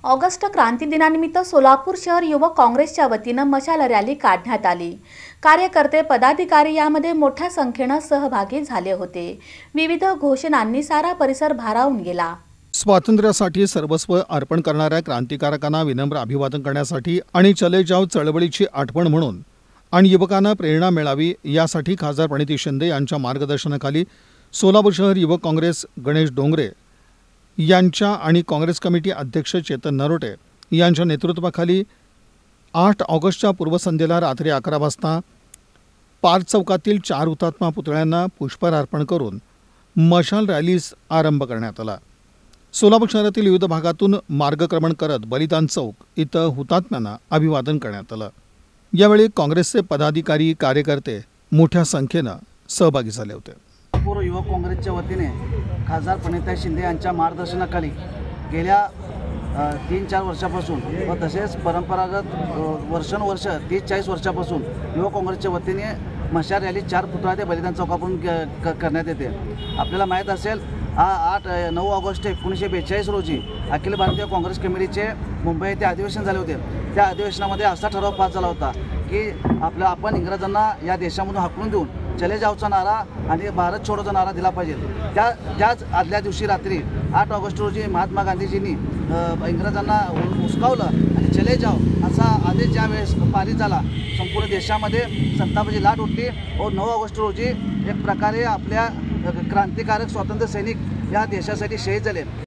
August क्रांती दिनानिमित्त सोलापूर शहर युवक काँग्रेसच्या वतीनं मशाल रॅली काढण्यात आली। कार्यकर्ते पदाधिकारी यामध्ये मोठ्या संख्येने सहभागी झाले होते। विविध घोषणांनी सारा परिसर भारावून गेला। स्वातंत्र्यासाठी सर्वस्व अर्पण करणाऱ्या क्रांतिकारकांना विनम्र अभिवादन करण्यासाठी आणि चले जाव चळवळीची आठवण म्हणून आणि युवकांना प्रेरणा मिळावी यासाठी खासदार प्रणिती शिंदे यांच्या मार्गदर्शनाखाली सोलापूर शहर युवक काँग्रेस गणेश डोंगरे यांच्या आणि काँग्रेस कमिटी अध्यक्ष चेतन नरोटे यांच्या नेतृत्वाखाली 8 ऑगस्टच्या पूर्वसंध्येला रात्री 11 वाजता पार्क चौकातील 4 हुतात्मा पुतळ्यांना पुष्पहार अर्पण करून मशाल रॅलीस आरंभ करण्यात आला। सोलापूर शहरातील विविध भागातून मार्गक्रमण करत बलिदान चौक इथं हुतात्म्यांना अभिवादन करण्यात आलं। यावेळी काँग्रेसचे पदाधिकारी कार्यकर्ते मोठ्या संख्येनं सहभागी झाले होते। सोलापूर युवक काँग्रेसच्या वतीने खासदार प्रणिती शिंदे यांच्या मार्गदर्शनाखाली गेल्या 3-4 वर्षापासून व तसेच परंपरागत वर्षानुवर्ष 30-40 वर्षापासून युवक काँग्रेसच्या वतीने मशाल रॅली 4 पुतळा ते बलिदान चौकापासून करण्यात येते। आपल्याला माहीत असेल 9 ऑगस्ट 1942 रोजी अखिल भारतीय काँग्रेस कमिटीचे मुंबई येथे अधिवेशन झाले होते। त्या अधिवेशनामध्ये असा ठराव पास झाला होता की आपण इंग्रजांना या देशामधून हाकलून देऊन चले जावचा नारा आणि भारत छोडोचा नारा दिला पाहिजे। त्याच आदल्या दिवशी रात्री 8 ऑगस्ट रोजी महात्मा गांधीजींनी इंग्रजांना हुसकावलं आणि चले जाव असा आदेश ज्यावेळेस पारित झाला संपूर्ण देशामध्ये संतापाची लाट उठली व 9 ऑगस्ट रोजी एक प्रकारे आपल्या क्रांतिकारक स्वातंत्र्य सैनिक या देशासाठी शहीद झाले।